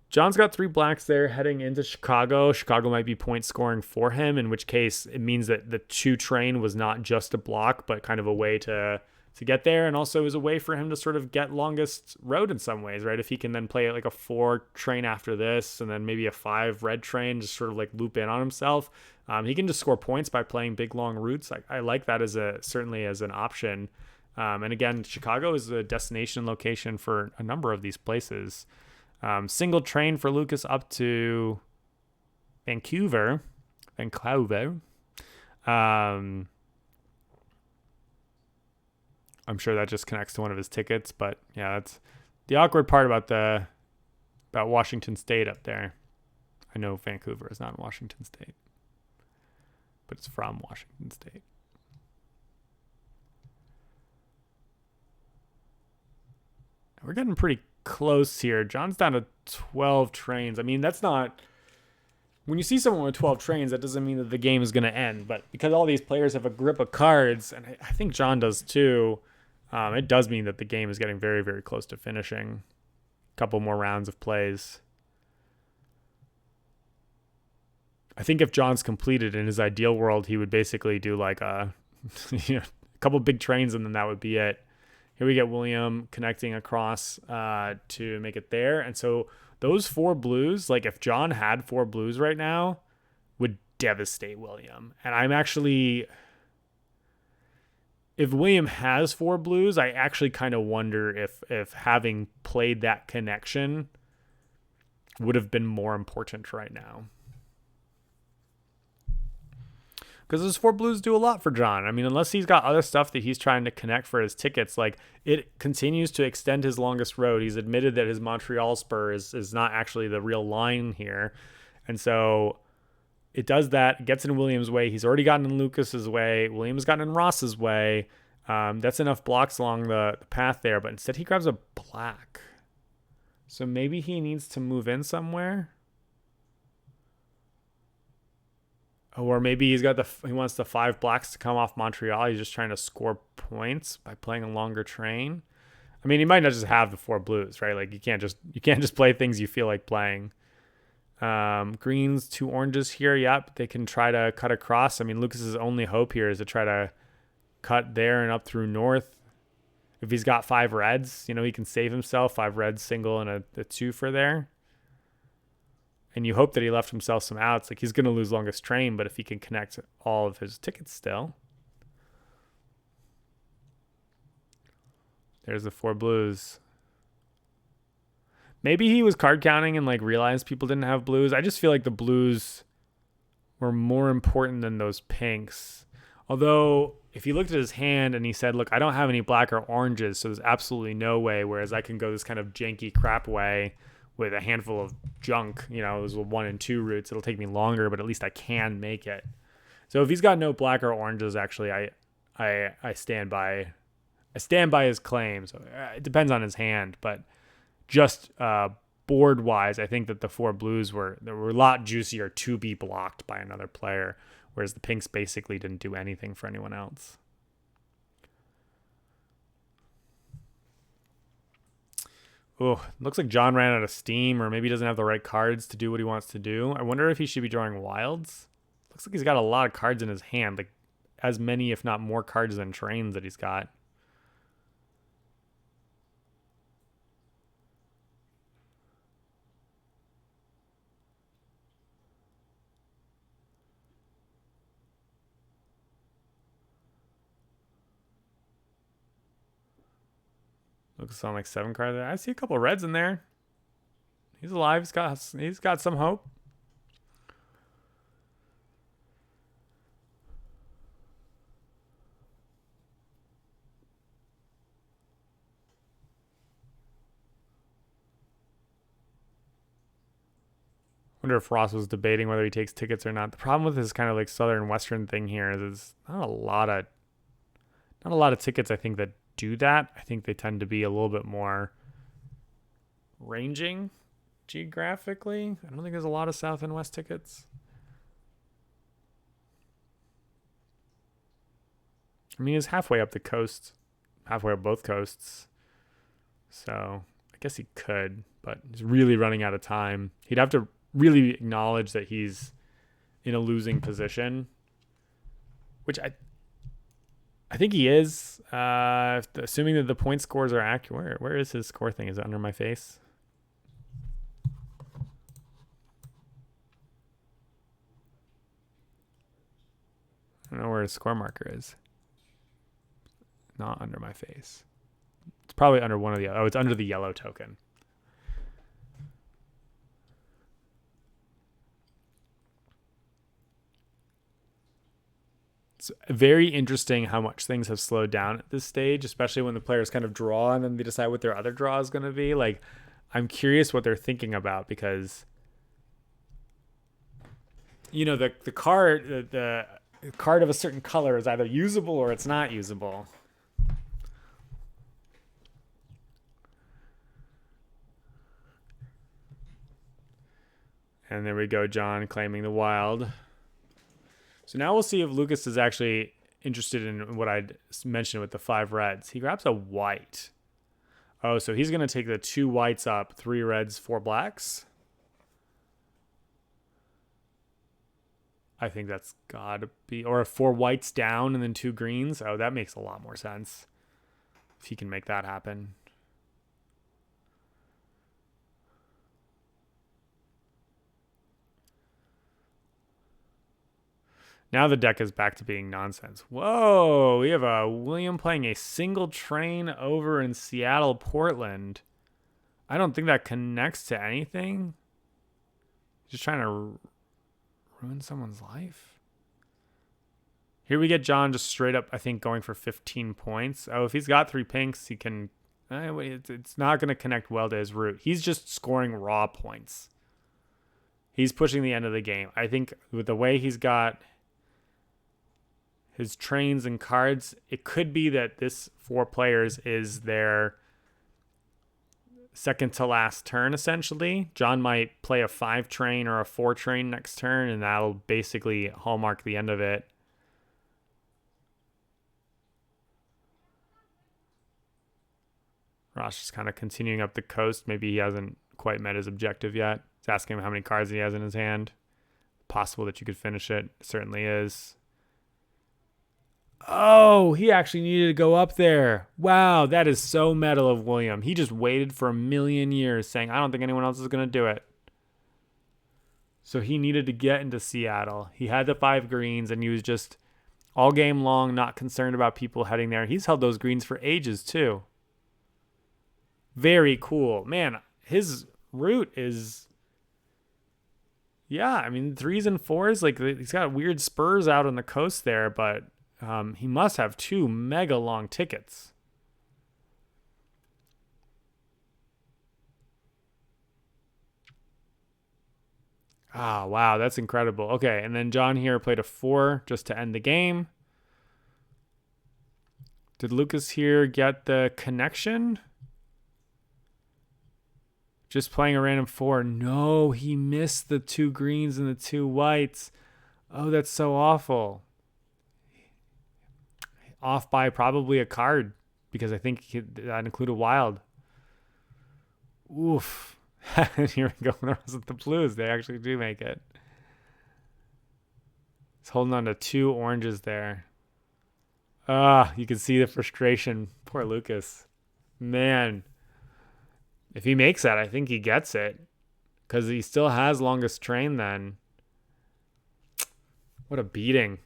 John's got 3 blacks there heading into Chicago. Chicago might be point scoring for him, in which case it means that the 2 train was not just a block, but kind of a way to get there, and also is a way for him to sort of get longest road in some ways, right? If he can then play like a 4 train after this, and then maybe a 5 red train, just sort of like loop in on himself, he can just score points by playing big long routes. I like that certainly as an option. And again, Chicago is a destination location for a number of these places. Single train for Lukas up to Vancouver. I'm sure that just connects to one of his tickets, but yeah, that's the awkward part about Washington State up there. I know Vancouver is not in Washington State, but it's from Washington State. We're getting pretty close here. John's down to 12 trains. I mean, that's not... When you see someone with 12 trains, that doesn't mean that the game is going to end. But because all these players have a grip of cards, and I think John does too, it does mean that the game is getting very, very close to finishing. A couple more rounds of plays. I think if John's completed in his ideal world, he would basically do like a couple big trains, and then that would be it. Here we get William connecting across to make it there. And so those 4 blues, like if John had 4 blues right now, would devastate William. And I'm actually... If William has 4 blues, I actually kind of wonder if having played that connection would have been more important right now. Because those 4 blues do a lot for John. I mean, unless he's got other stuff that he's trying to connect for his tickets, like it continues to extend his longest road. He's admitted that his Montreal spur is not actually the real line here. And so it does that, gets in Williams' way. He's already gotten in Lucas's way. Williams gotten in Ross's way. That's enough blocks along the path there. But instead he grabs a black. So maybe he needs to move in somewhere. Or maybe he wants the 5 blacks to come off Montreal. He's just trying to score points by playing a longer train. I mean, he might not just have the 4 blues, right? Like you can't just play things you feel like playing. Greens, 2 oranges here. Yep, they can try to cut across. I mean, Lucas's only hope here is to try to cut there and up through north. If he's got 5 reds, he can save himself 5 reds single and a 2 for there. And you hope that he left himself some outs. Like he's going to lose longest train, but if he can connect all of his tickets still. There's the 4 blues. Maybe he was card counting and like realized people didn't have blues. I just feel like the blues were more important than those pinks. Although if he looked at his hand and he said, look, I don't have any black or oranges, so there's absolutely no way, whereas I can go this kind of janky crap way with a handful of junk, those 1 and 2 routes. It'll take me longer, but at least I can make it. So if he's got no black or oranges, actually, I stand by his claim. So it depends on his hand, but just board wise, I think that the 4 blues were a lot juicier to be blocked by another player, whereas the pinks basically didn't do anything for anyone else. Oh, looks like John ran out of steam, or maybe he doesn't have the right cards to do what he wants to do. I wonder if he should be drawing wilds. Looks like he's got a lot of cards in his hand, like as many, if not more cards than trains that he's got. Looks on like 7 cards there. I see a couple of reds in there. He's alive. He's got some hope. Wonder if Ross was debating whether he takes tickets or not. The problem with this kind of like southern western thing here is there's not a lot of tickets I think that do that. I think they tend to be a little bit more ranging geographically. I don't think there's a lot of south and west tickets. I mean, he's halfway up the coast, halfway up both coasts. So I guess he could, but he's really running out of time. He'd have to really acknowledge that he's in a losing position, which I think he is, assuming that the point scores are accurate. Where is his score thing? Is it under my face? I don't know where his score marker is. Not under my face. It's probably under one of the... Oh, it's under the yellow token. It's very interesting how much things have slowed down at this stage, especially when the players kind of draw and then they decide what their other draw is going to be. Like, I'm curious what they're thinking about because, the card of a certain color is either usable or it's not usable. And there we go, John claiming the wild. So now we'll see if Lukas is actually interested in what I'd mentioned with the 5 reds. He grabs a white. Oh, so he's going to take the 2 whites up, 3 reds, 4 blacks. I think that's got to be... Or 4 whites down and then 2 greens. Oh, that makes a lot more sense. If he can make that happen. Now the deck is back to being nonsense. Whoa, we have a William playing a single train over in Seattle, Portland. I don't think that connects to anything. Just trying to ruin someone's life. Here we get John just straight up, I think, going for 15 points. Oh, if he's got 3 pinks, he can... It's not going to connect well to his route. He's just scoring raw points. He's pushing the end of the game. I think with the way he's got his trains and cards, it could be that this 4 players is their second to last turn, essentially. John might play a 5 train or a 4 train next turn, and that'll basically hallmark the end of it. Ross is kind of continuing up the coast. Maybe he hasn't quite met his objective yet. He's asking him how many cards he has in his hand. Possible that you could finish it. It certainly is. Oh, he actually needed to go up there. Wow, that is so metal of William. He just waited for a million years saying, I don't think anyone else is going to do it. So he needed to get into Seattle. He had the 5 greens, and he was just all game long not concerned about people heading there. He's held those greens for ages, too. Very cool. Man, his route is... Yeah, I mean, 3s and 4s, like, he's got weird spurs out on the coast there, but he must have 2 mega long tickets. Ah, wow, that's incredible. Okay, and then John here played a 4 just to end the game. Did Lukas here get the connection? Just playing a random 4. No, he missed the 2 greens and the 2 whites. Oh, that's so awful. Off by probably a card, because I think that included wild. Oof. Here we go. The rest of the blues, they actually do make it. He's holding on to 2 oranges there. You can see the frustration. Poor Lukas. Man. If he makes that, I think he gets it, because he still has longest train then. What a beating.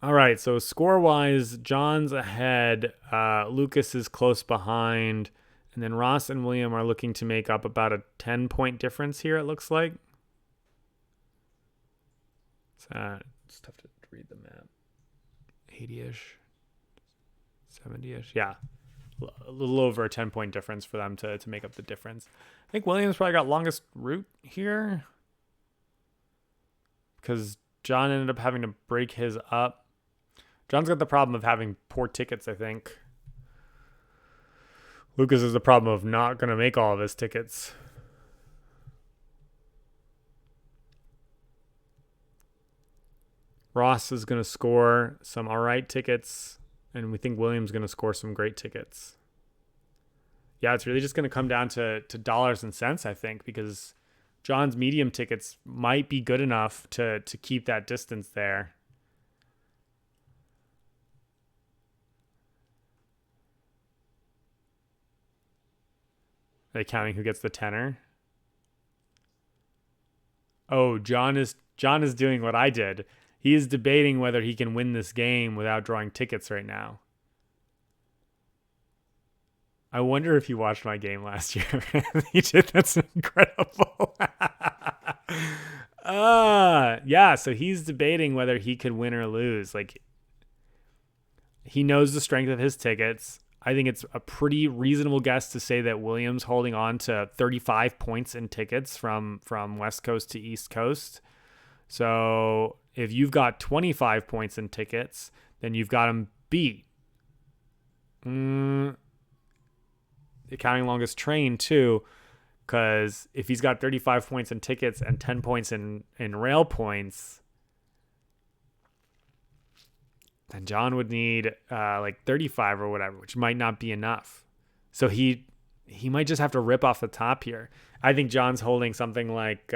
All right, so score-wise, John's ahead. Lukas is close behind. And then Ross and William are looking to make up about a 10-point difference here, it looks like. It's tough to read the map. 80-ish. 70-ish. Yeah. A little over a 10-point difference for them to make up the difference. I think Williams probably got longest route here, because John ended up having to break his up. John's got the problem of having poor tickets, I think. Lukas has the problem of not going to make all of his tickets. Ross is going to score some all right tickets, and we think William's going to score some great tickets. Yeah, it's really just going to come down to dollars and cents, I think, because John's medium tickets might be good enough to keep that distance there. Are they counting who gets the tenner? Oh, John is doing what I did. He is debating whether he can win this game without drawing tickets right now. I wonder if he watched my game last year. He did. That's incredible. Yeah, so he's debating whether he could win or lose. Like, he knows the strength of his tickets. I think it's a pretty reasonable guess to say that Williams holding on to 35 points in tickets from West Coast to East Coast. So if you've got 25 points in tickets, then you've got him beat. Counting longest train too, because if he's got 35 points in tickets and 10 points in rail points, then John would need like 35 or whatever, which might not be enough. So he might just have to rip off the top here. I think John's holding something like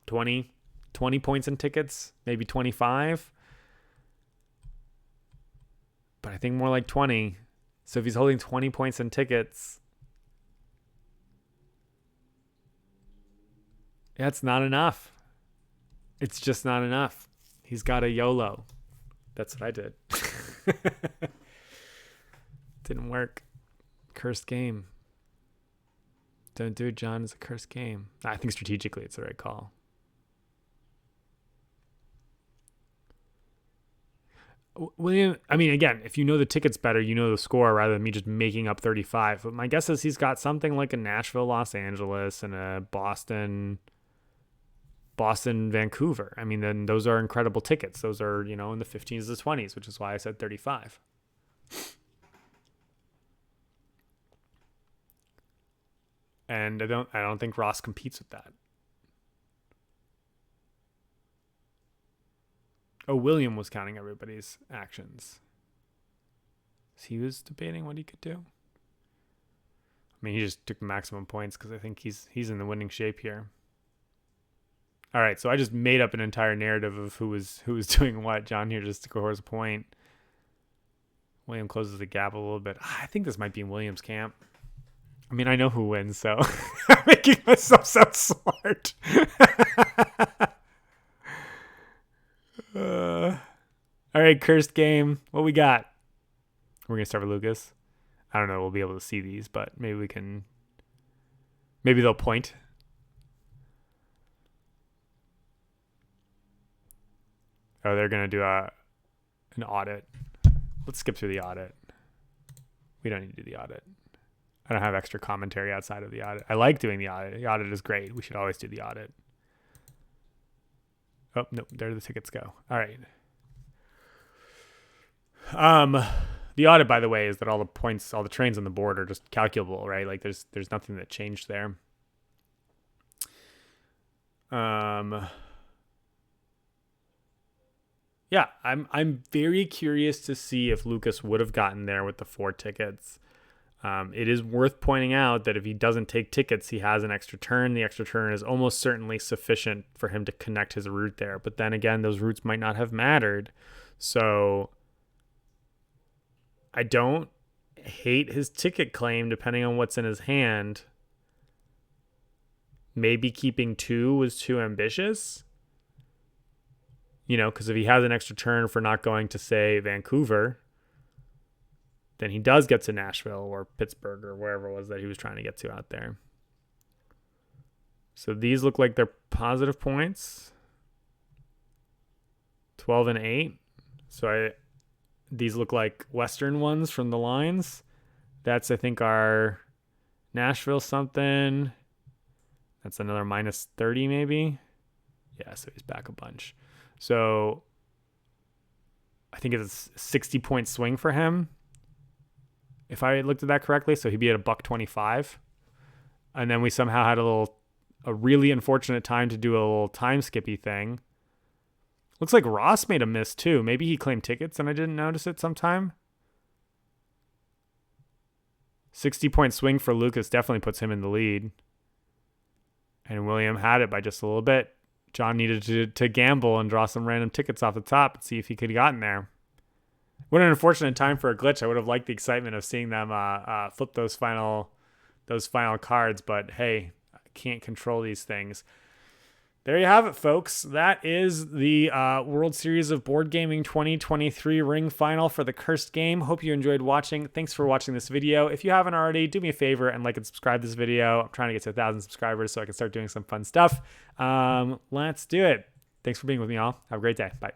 20 points in tickets, maybe 25. But I think more like 20. So if he's holding 20 points in tickets, that's not enough. It's just not enough. He's got a YOLO. That's what I did. Didn't work. Cursed game. Don't do it, John. It's a cursed game. I think strategically it's the right call. William, I mean, again, if you know the tickets better, you know the score rather than me just making up 35. But my guess is he's got something like a Nashville, Los Angeles, and a Boston, Vancouver. I mean, then those are incredible tickets. Those are, in the 15s to 20s, which is why I said 35. And I don't think Ross competes with that. Oh, William was counting everybody's actions. He was debating what he could do. I mean, he just took the maximum points because I think he's in the winning shape here. All right, so I just made up an entire narrative of who was doing what. John here just scores a point. William closes the gap a little bit. I think this might be in William's camp. I mean, I know who wins, so I'm making myself sound smart. All right, cursed game. What we got? We're going to start with Lukas. I don't know. We'll be able to see these, but maybe we can. Maybe they'll point. Oh, they're going to do an audit. Let's skip through the audit. We don't need to do the audit. I don't have extra commentary outside of the audit. I like doing the audit. The audit is great. We should always do the audit. Oh, no, there the tickets go. All right. The audit, by the way, is that all the points, all the trains on the board are just calculable, right? Like there's nothing that changed there. Yeah, I'm very curious to see if Lukas would have gotten there with the 4 tickets. It is worth pointing out that if he doesn't take tickets, he has an extra turn. The extra turn is almost certainly sufficient for him to connect his route there. But then again, those routes might not have mattered. So I don't hate his ticket claim depending on what's in his hand. Maybe keeping 2 was too ambitious. Because if he has an extra turn for not going to, say, Vancouver, then he does get to Nashville or Pittsburgh or wherever it was that he was trying to get to out there. So these look like they're positive points. 12 and 8. So these look like Western ones from the lines. That's, I think, our Nashville something. That's another minus 30 maybe. Yeah, so he's back a bunch. So I think it's a 60-point swing for him, if I looked at that correctly. So he'd be at $1.25. And then we somehow had a really unfortunate time to do a little time skippy thing. Looks like Ross made a miss too. Maybe he claimed tickets and I didn't notice it sometime. 60-point swing for Lukas definitely puts him in the lead. And William had it by just a little bit. John needed to gamble and draw some random tickets off the top and see if he could have gotten there. What an unfortunate time for a glitch. I would have liked the excitement of seeing them flip those final cards, but hey, I can't control these things. There you have it, folks. That is the World Series of Board Gaming 2023 ring final for the Cursed Game. Hope you enjoyed watching. Thanks for watching this video. If you haven't already, do me a favor and like and subscribe to this video. I'm trying to get to 1,000 subscribers so I can start doing some fun stuff. Let's do it. Thanks for being with me all. Have a great day. Bye.